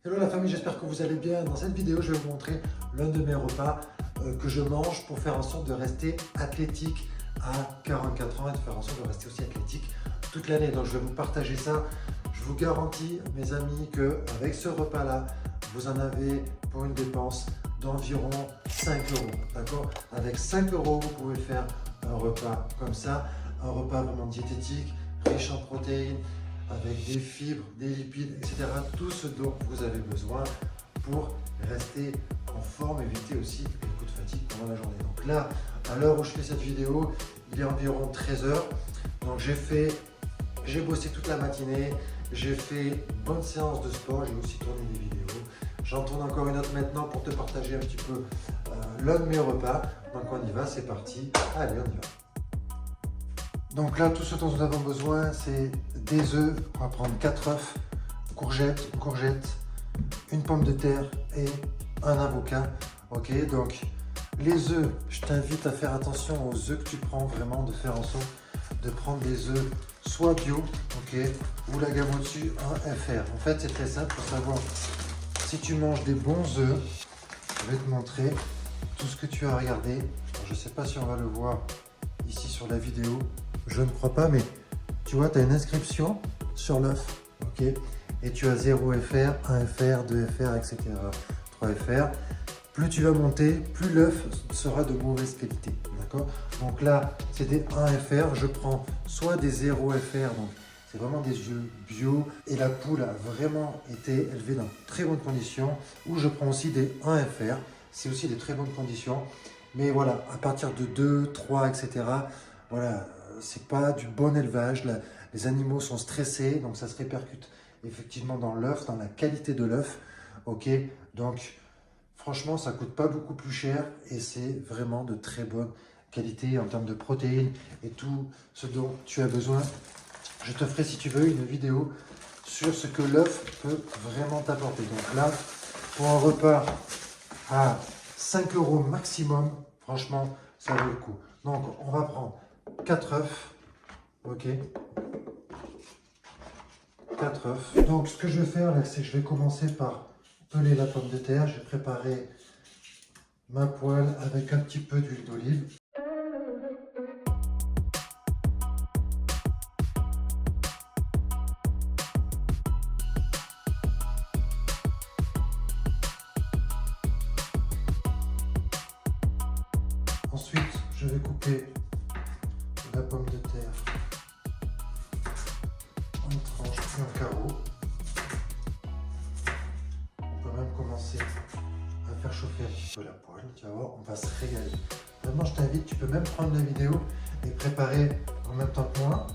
Hello la famille, j'espère que vous allez bien. Dans cette vidéo, je vais vous montrer l'un de mes repas que je mange pour faire en sorte de rester athlétique à 44 ans et de faire en sorte de rester aussi athlétique toute l'année. Donc je vais vous partager ça. Je vous garantis, mes amis, qu'avec ce repas-là, vous en avez pour une dépense d'environ 5 euros. D'accord? Avec 5 euros, vous pouvez faire un repas comme ça, un repas vraiment diététique, riche en protéines, avec des fibres, des lipides, etc. Tout ce dont vous avez besoin pour rester en forme, éviter aussi les coups de fatigue pendant la journée. Donc là, à l'heure où je fais cette vidéo, il est environ 13 h. Donc j'ai bossé toute la matinée, j'ai fait une bonne séance de sport, j'ai aussi tourné des vidéos. J'en tourne encore une autre maintenant pour te partager un petit peu l'un de mes repas. Donc on y va, c'est parti. Allez, on y va. Donc là, tout ce dont nous avons besoin, c'est des œufs. On va prendre 4 œufs, une courgette, une pomme de terre et un avocat. Ok, donc les œufs, je t'invite à faire attention aux œufs que tu prends, vraiment de faire en sorte de prendre des œufs soit bio, ok, ou la gamme au-dessus, un FR. En fait, c'est très simple pour savoir si tu manges des bons œufs. Je vais te montrer tout ce que tu as regardé. Alors, je ne sais pas si on va le voir ici sur la vidéo. Je ne crois pas, mais tu vois, tu as une inscription sur l'œuf, ok, et tu as 0 FR, 1 FR, 2 FR, etc., 3 FR. Plus tu vas monter, plus l'œuf sera de mauvaise qualité, d'accord? Donc là, c'est des 1 FR, je prends soit des 0 FR, donc c'est vraiment des œufs bio, et la poule a vraiment été élevée dans de très bonnes conditions, ou je prends aussi des 1 FR, c'est aussi des très bonnes conditions, mais voilà, à partir de 2, 3, etc., voilà, c'est pas du bon élevage, les animaux sont stressés, donc ça se répercute effectivement dans l'œuf, dans la qualité de l'œuf, ok? Donc franchement, ça coûte pas beaucoup plus cher et c'est vraiment de très bonne qualité en termes de protéines et tout ce dont tu as besoin. Je te ferai, si tu veux, une vidéo sur ce que l'œuf peut vraiment t'apporter. Donc là, pour un repas à 5 euros maximum, franchement, ça vaut le coup. Donc on va prendre 4 œufs, ok, 4 œufs. Donc ce que je vais faire là, c'est que je vais commencer par peler la pomme de terre. J'ai préparé ma poêle avec un petit peu d'huile d'olive. Ensuite, je vais couper la pomme de terre en tranches puis en carreaux. On peut même commencer à faire chauffer un petit peu la poêle. Tu vas voir, on va se régaler. Vraiment, je t'invite, tu peux même prendre la vidéo et préparer en même temps que moi.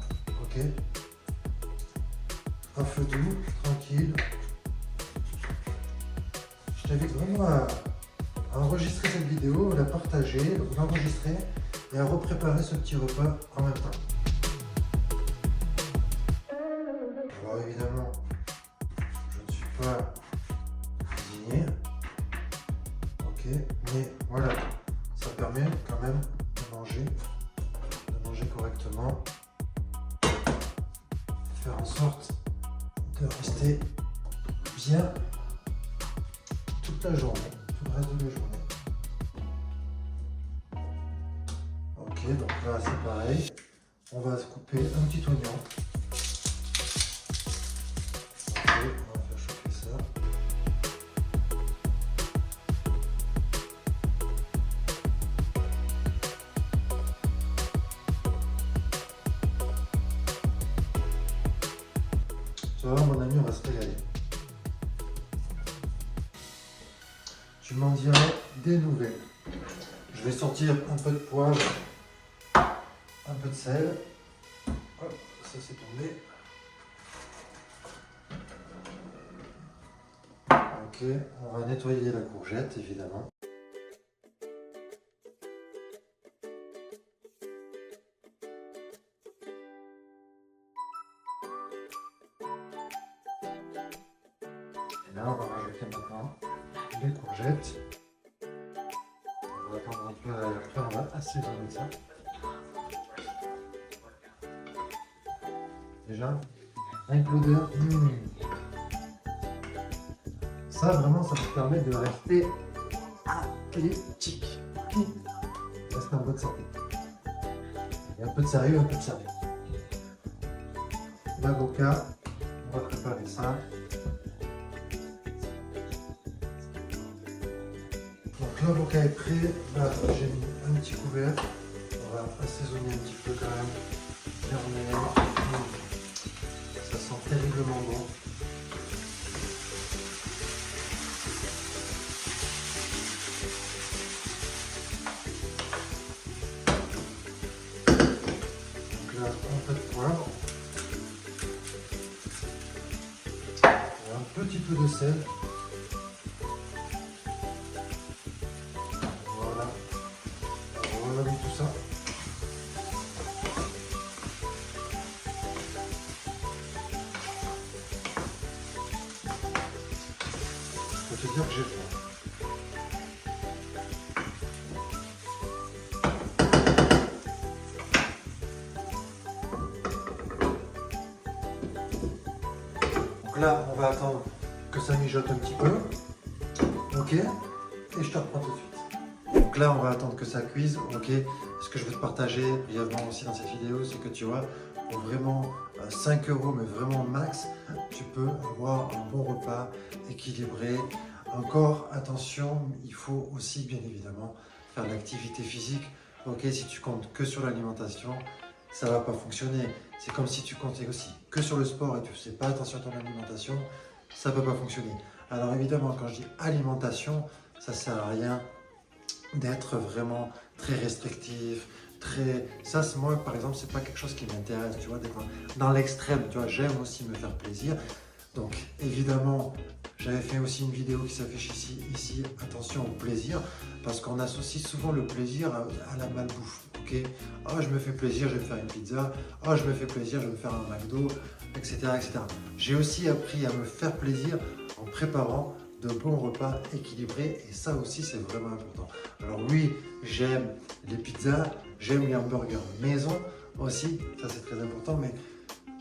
Ok, à feu doux, tranquille. Je t'invite vraiment à enregistrer cette vidéo, la partager, l'enregistrer et à repréparer ce petit repas en même temps. Alors évidemment, je ne suis pas cuisinier, ok, mais voilà, ça permet quand même de manger correctement, de faire en sorte de rester bien toute la journée, tout le reste de la journée. Ok, donc là c'est pareil, on va se couper un petit oignon. Ok, on va faire chauffer ça. Tu vas voir mon ami, on va se régaler. Tu m'en diras des nouvelles. Je vais sortir un peu de poivre, un peu de sel. Hop, ça c'est tombé. Ok, on va nettoyer la courgette évidemment. Et là on va rajouter maintenant les courgettes. On va attendre un peu et après on va assaisonner ça. Déjà, avec l'odeur. ça, vraiment, ça te permet de rester athlétique. Reste en bonne santé. Et un peu de sérieux, un peu de sérieux. L'avocat, on va préparer ça. Donc l'avocat est prêt. Là, j'ai mis un petit couvert. On va assaisonner un petit peu quand même. Fermer. Ça sent terriblement bon. Donc là, un peu de poivre. Et un petit peu de sel. Voilà. On a mis tout ça. Je peux te dire que j'ai faim. Donc là, on va attendre que ça mijote un petit peu. Ok. Et je te reprends tout de suite. Donc là, on va attendre que ça cuise. Ok. Ce que je veux te partager brièvement aussi dans cette vidéo, c'est que tu vois, pour vraiment 5 €, mais vraiment max, tu peux avoir un bon repas équilibré. Encore, attention, il faut aussi bien évidemment faire l'activité physique. Ok, si tu comptes que sur l'alimentation, ça ne va pas fonctionner. C'est comme si tu comptais aussi que sur le sport et tu ne faisais pas attention à ton alimentation, ça ne peut pas fonctionner. Alors évidemment, quand je dis alimentation, ça ne sert à rien d'être vraiment très restrictif, ça moi par exemple c'est pas quelque chose qui m'intéresse, tu vois, d'être dans l'extrême, tu vois, j'aime aussi me faire plaisir. Donc évidemment j'avais fait aussi une vidéo qui s'affiche ici, attention au plaisir, parce qu'on associe souvent le plaisir à la malbouffe. Ok, oh je me fais plaisir, je vais me faire une pizza, oh je me fais plaisir, je vais me faire un McDo, etc., etc. J'ai aussi appris à me faire plaisir en préparant de bons repas équilibrés, et ça aussi c'est vraiment important. Alors oui, j'aime les pizzas, j'aime les hamburgers maison aussi, ça c'est très important, mais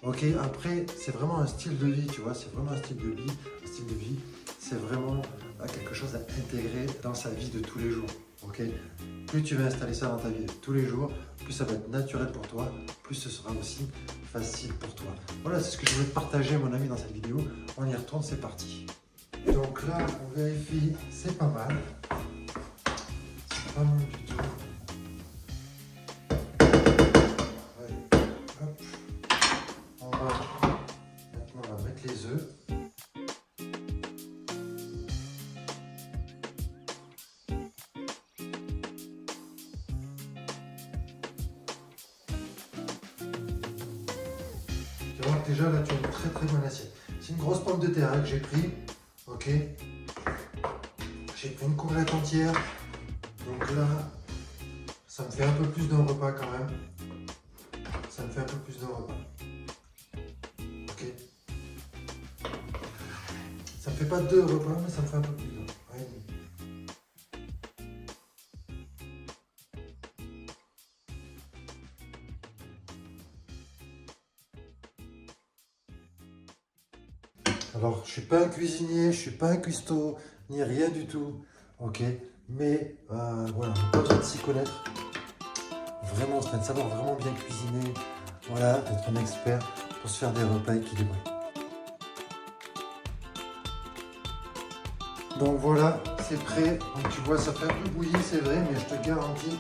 ok, après c'est vraiment un style de vie, tu vois, c'est vraiment un style de vie, c'est vraiment quelque chose à intégrer dans sa vie de tous les jours. Ok, plus tu vas installer ça dans ta vie de tous les jours, plus ça va être naturel pour toi, plus ce sera aussi facile pour toi. Voilà, c'est ce que je voulais te partager mon ami dans cette vidéo. On y retourne, c'est parti. Donc là, on vérifie, c'est pas mal. C'est pas mal du tout. Allez, hop. Maintenant, on va mettre les œufs. Tu vas voir que déjà, là, tu as une très très bonne assiette. C'est une grosse pomme de terre que j'ai pris. Ok, j'ai pris une courgette entière, donc là, ça me fait un peu plus d'un repas quand même. Ça me fait un peu plus d'un repas. Ok. Ça me fait pas 2 repas, mais ça me fait un peu plus d'un. Alors, je ne suis pas un cuisinier, je ne suis pas un cuistot, ni rien du tout, ok, mais voilà, on n'a pas besoin de s'y connaître, vraiment, de savoir vraiment bien cuisiner, voilà, d'être un expert pour se faire des repas équilibrés. Donc voilà, c'est prêt, donc tu vois, ça fait un peu bouillir, c'est vrai, mais je te garantis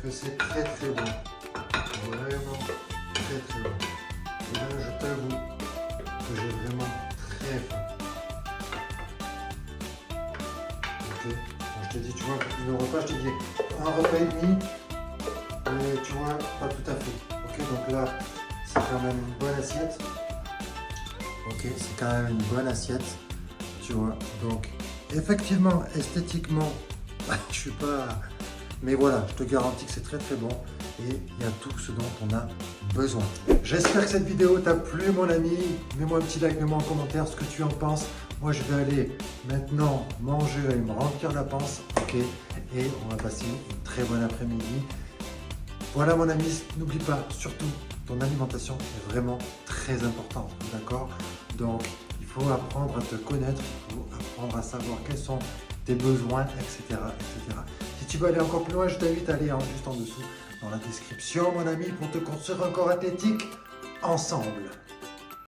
que c'est très très bon, vraiment très très bon. Et là, je t'avoue que j'ai vraiment très faim. Ok, donc je te dis, tu vois, le repas, je te dis un repas et demi, mais tu vois, pas tout à fait. Ok, donc là, c'est quand même une bonne assiette. Ok, c'est quand même une bonne assiette, tu vois. Donc, effectivement, esthétiquement, je suis pas... Mais voilà, je te garantis que c'est très très bon et il y a tout ce dont on a besoin. J'espère que cette vidéo t'a plu mon ami. Mets-moi un petit like, mets-moi en commentaire ce que tu en penses. Moi je vais aller maintenant manger et me remplir la panse. Ok, et on va passer une très bonne après-midi. Voilà mon ami, n'oublie pas surtout ton alimentation est vraiment très importante. D'accord? Donc il faut apprendre à te connaître, il faut apprendre à savoir quels sont tes besoins, etc., etc. Si tu veux aller encore plus loin, je t'invite à aller juste en dessous dans la description, mon ami, pour te construire un corps athlétique ensemble.